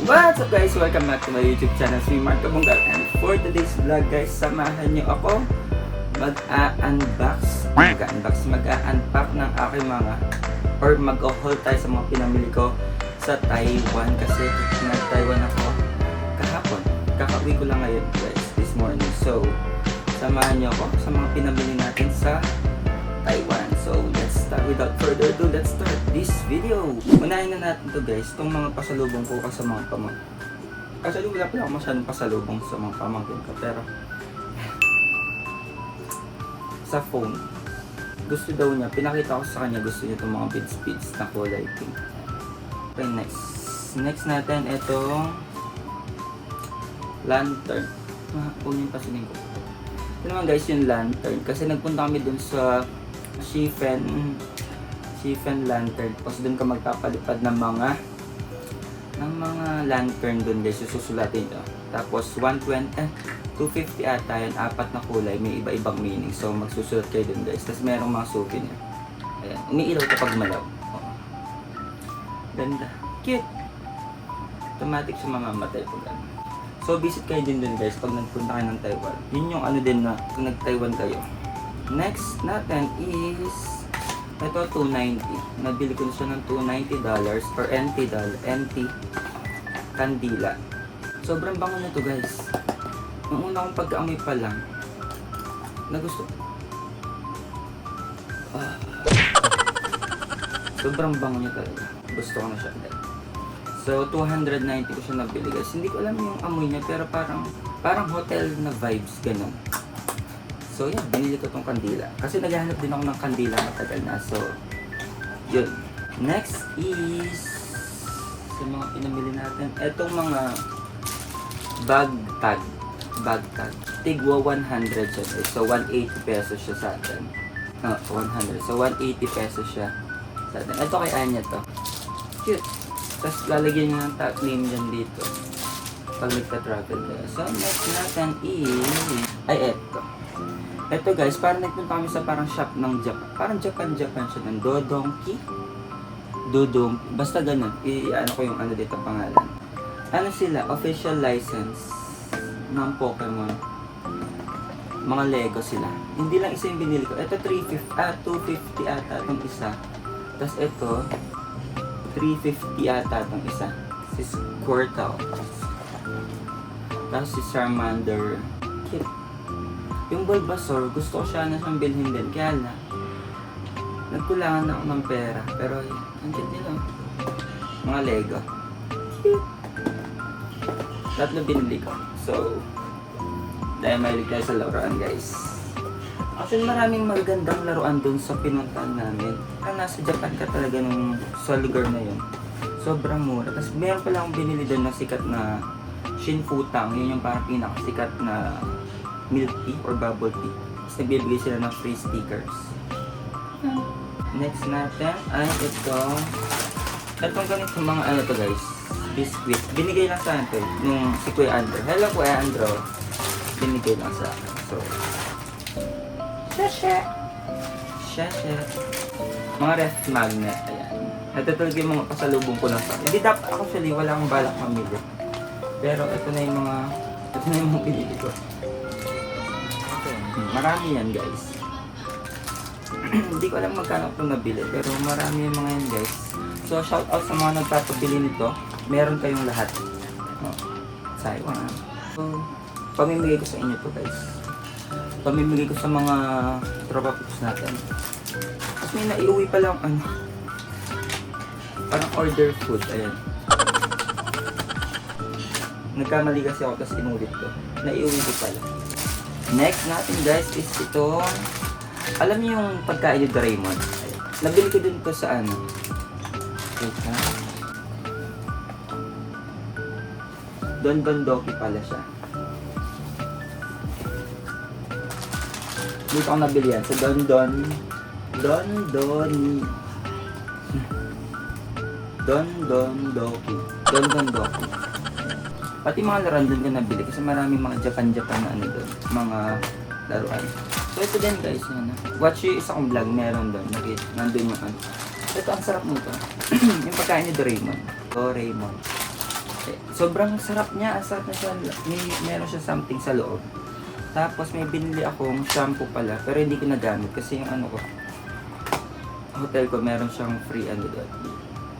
What's up guys? Welcome back to my YouTube channel, si Mark Kabunggal. And for today's vlog guys, samahan nyo ako mag-unbox, mag-unpack ng aking mga or mag-haul tayo sa mga pinamili ko sa Taiwan. Kasi nag-Taiwan ako kahapon. Kakauwi ko lang ngayon guys, this morning. So, samahan nyo ako sa mga pinamili natin sa Taiwan. So, let's start. Without further ado, let's start this video. Unahin na natin to guys, itong mga pasalubong ko sa mga pamangkin. Actually, wala pala ako masyadong pasalubong sa mga pamangkin ko. Pero, sa phone, gusto daw niya, pinakita ko sa kanya, gusto niya itong mga beads na kulay pink. Okay, next natin, itong lantern. Kunin pa sining ko. Ito naman guys yung lantern. Kasi nagpunta kami dun sa Shifen lantern. Tapos dun ka magpapalipad ng mga lantern dun guys. Susulatin ito. Tapos 250 ata yun. 4 na kulay. May iba-ibang meaning. So magsusulat kayo dun guys. Tapos merong mga souvenir. Ayan. Umiilaw kapag malaw. Oh. Ganda. Cute. Automatic siya mamamatay po gano'n. So visit kayo din dun guys pag nagpunta kayo ng Taiwan. Yun yung ano din na kung nag-Taiwan kayo. Next natin is ito 290. Nabili ko na siya ng $290 or NT kandila. Sobrang bango na to guys. Nung una kong pagkaamoy pa lang na gusto. Sobrang bango niya talaga. Gusto ko na siya guys. So, 290 ko siya nabili guys. Hindi ko alam yung amoy niya pero parang hotel na vibes, ganun. So, yan. Binili ko tong kandila. Kasi naghahanap din ako ng kandila matagal na. So, yun. Next is sa mga pinamili natin. Etong mga bag tag. Tigwa 100 siya guys. So, 180 pesos siya sa atin. 100. So, 180 pesos siya sa atin. Ito kay Anya to. Cute. Tapos lalagyan nyo ng tag name dyan dito pag nagka-travel kayo. So next natin is eto. Eto guys, parang nagpunta kami sa parang shop ng Japan. Parang Japan siya ng Dodonki. Basta ganun. I-ano ko yung ano dito pangalan. Ano sila? Official license ng Pokemon. Mga Lego sila. Hindi lang isa yung binili ko. Ito 250 ata itong isa. Tapos ito 350 ata itong isa. Si Squirtle. Tapos si Charmander. Cute. Yung Bulbasaur, gusto ko siya na siyang bilhin din. Kaya na, nagkulangan ako ng pera. Pero, ang cute nila. Mga Lego. Cute. Tatlo binili ko. So, dahil mahilig tayo sa laruan guys. Actually, maraming magagandang laruan dun sa pinuntahan namin. Kaya nasa Japan ka talaga nung sa lugar na yun. Sobrang mura. Tapos meron pala akong binili dun na sikat na Shinfutang. Yun yung parang pinakasikat na milk tea or bubble tea. Tapos nagbibigay sila ng free stickers. Next natin ay ito. Itong ganito mga ano to guys. Biscuit. Binigay lang sa akin to. Nung si Kuya Andrew. Hello Kuya Andrew. Binigay lang sa akin. So, Shasha. Mga ref magnet. Ayan. Ito talaga yung mga pasalubong ko lang sa akin. Hindi dapat actually wala akong balak mamili. Pero ito na yung mga pinili ko. Okay. Marami yan guys. Hindi ko alam magkano ito nabili. Pero marami yung mga yan guys. So shout out sa mga nagpapabili nito. Meron kayong lahat. Sayang. So pamimigay ko sa inyo to guys. Pamimigay ko sa mga tropa pics natin. Tapos may naiuwi pa lang parang order food. Ayan. Nagkamali kasi ako tapos inulit ko. Naiuwi ko pala. Next natin guys is ito. Alam niyo yung pagkain ni Doraemon? Ayan. Nabili ko din to sa ano. Teka. Don Doki pala siya. Dito ako nabili yan. Sa Don Doki. Pati mga laruan doon ko nabili kasi maraming mga Japan na ano doon. Mga laruan. So ito din guys. Yan. Watch yung isa kong vlog. Meron doon. Nandun yung ano. Ito ang sarap nito. Yung pagkain ni Doraemon. Sobrang sarap niya. Ang sarap na siya. Meron siya something sa loob. Tapos may binili akong shampoo pala. Pero hindi ko nagamit. Kasi yung ano ko, hotel ko meron siyang free ano doon.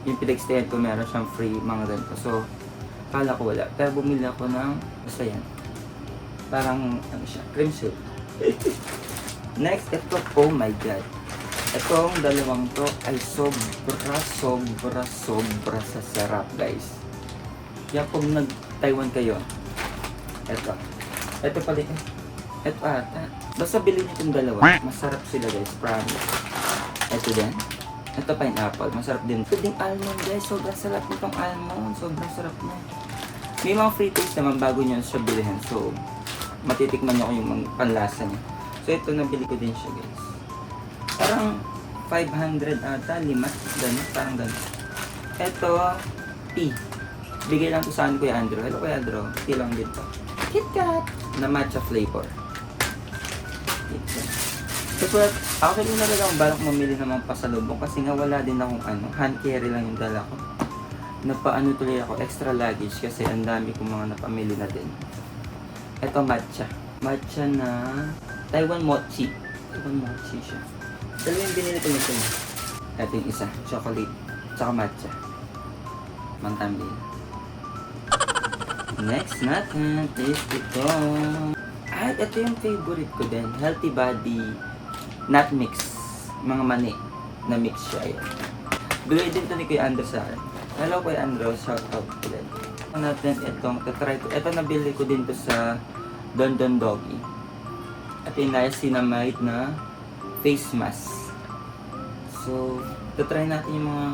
Yung pinag-stayan ko meron siyang free mga ganito. So, kala ko wala. Pero bumili ako ng, basta yan. Parang, ano siya, cream silk. Next, ito, oh my god. Itong dalawang to ay sobra sa sarap, guys. Kaya kung nag-Taiwan kayo, ito pala, ito ata. Basta bilhin niyo itong dalawa. Masarap sila, guys, promise. Ito din. Ito pineapple, masarap din. Ito din almond, guys. Sobrang sarap nitong almond. Sobrang sarap niya. May mga free taste naman bago niyo siya bilhin. So, matitikman niyo yung panlasa niya. So, ito nabili ko din siya, guys. Parang 500 ata, 5, gano'n, parang gano'n. Ito, tea. Bigay lang to sa akin Kuya Andrew. Hello Kuya Andrew, tea lang din to. KitKat! Na matcha flavor. KitKat. So, actually na lang balak mamili naman pasalubong kasi nga wala din akong ano, hand carry lang yung dala ko. Napaano tuloy ako, extra luggage kasi ang dami kong mga napamili na din. Ito matcha. Matcha na Taiwan mochi. Taiwan mochi siya. Dalawa yung binili ko nito. Ito yung isa, chocolate, tsaka matcha. Mantambil. Next natin is ito. At ito yung favorite ko din. Healthy Body Nut Mix. Mga mani na mix siya. Ayan. Bigay din ito ni Kuya Andrew sa akin. Hello Kuya Andrew, shout out ko din. Natin itong, tatry ko. Ito nabili ko din to sa Don Don Doggy. At yung niacinamide na face mask. So, tatry natin yung mga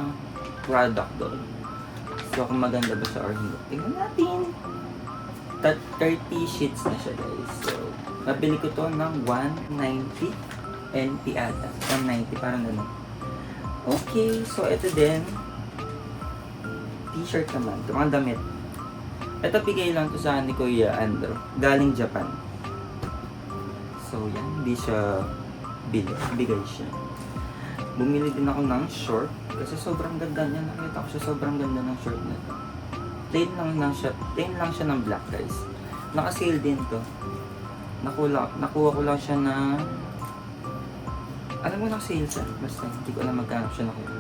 product doon. So, kung maganda ba siya or hindi. Tingnan natin. 30 sheets na siya, guys. So, nabili ko to ng 190 NT ata. 190, parang gano'n. Okay, so ito din. T-shirt naman. Ito mga damit. Ito bigay lang to sa akin ni Kuya Andrew. Galing Japan. So, yan. Hindi siya bigay siya. Bumili din ako ng short. Kasi sobrang ganda niya. Nakita ko siya. Sobrang ganda ng short na to. Plain lang siya ng black, guys. Naka-sale din to. Nakuha ko lang siya na... Alam mo naka-sale siya. Basta hindi ko alam magkano siya nakuha.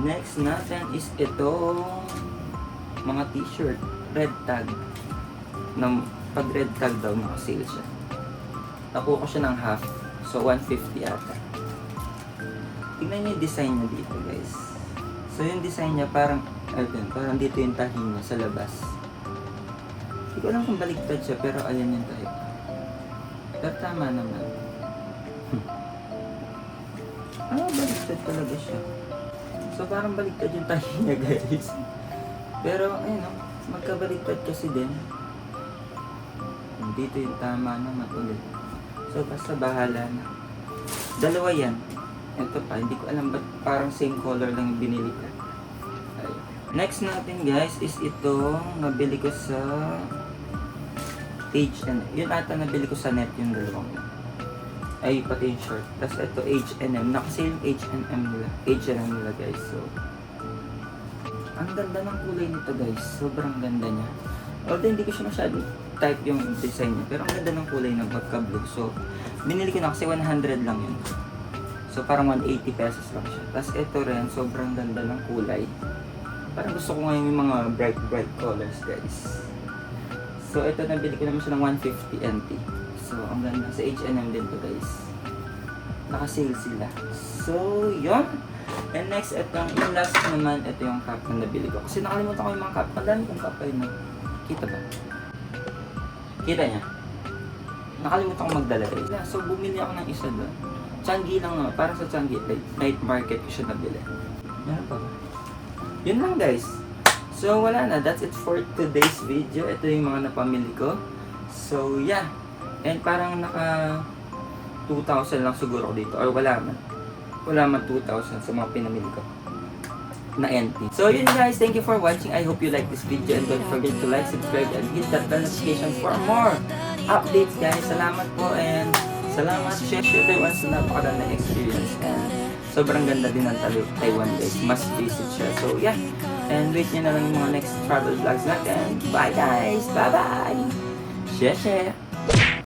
Next natin is ito. Mga t-shirt. Red tag. Pag red tag daw, naka-sale siya. Nakuha ko siya ng half. So, 150 ata. Tignan niyo yung design niya dito, guys. So, yung design niya parang dito yung tahi niya sa labas. Hindi ko alam kung baliktad siya, pero ayan yung tahi. Pero tama naman. Baliktad talaga siya. So, parang baliktad yung tahi niya, guys. Pero, ayun o, magkabaliktad kasi din. Dito yung tama naman ulit. So, basta bahala na. Dalawa yan. Ito pa, hindi ko alam ba't parang same color lang yung binili ko. Ayun. Next natin guys is itong nabili ko sa H&M. Yun ata nabili ko sa net yung dalawang. Ay, pati yung short. Tapos ito H&M. Nakasale yung H&M nila guys. So, ang ganda ng kulay nito guys. Sobrang ganda niya. Although hindi ko siya masyadong type yung design niya. Pero ang ganda ng kulay ng vodka blue. So, binili ko na kasi 100 lang yun. So, parang 180 pesos lang siya. Tapos ito rin, sobrang ganda ng kulay. Parang gusto ko ngayon yung mga bright colors, guys. So, ito nabili ko naman siya ng 150 NT. So, ang ganda. Sa H&M din to, guys. Naka-sale sila. So, yun. And next, yung last naman, ito yung cup na nabili ko. Kasi nakalimutan ko yung mga cup. Ang dami kong cup kayo na. Kita ba? Kita niya? Nakalimutan ko magdala, guys. So, bumili ako ng isa doon. Changi lang naman. Para sa Changi, night market ko siya nabili. Yan pa ba? Yun lang guys. So wala na. That's it for today's video. Ito yung mga napamili ko. So yeah. And parang naka 2,000 lang siguro dito. Or wala man. Wala man 2,000 sa mga pinamili ko na NT. So yun guys. Thank you for watching. I hope you like this video. And don't forget to like, subscribe, and hit that bell notification for more updates guys. Salamat po and salamat, share tayo once na napakagandang experience. And Sobrang ganda din ng Taiwan guys. Must visit siya. So yeah. And wait nyo na lang yung mga next travel vlogs natin. Bye guys! Bye bye! Share!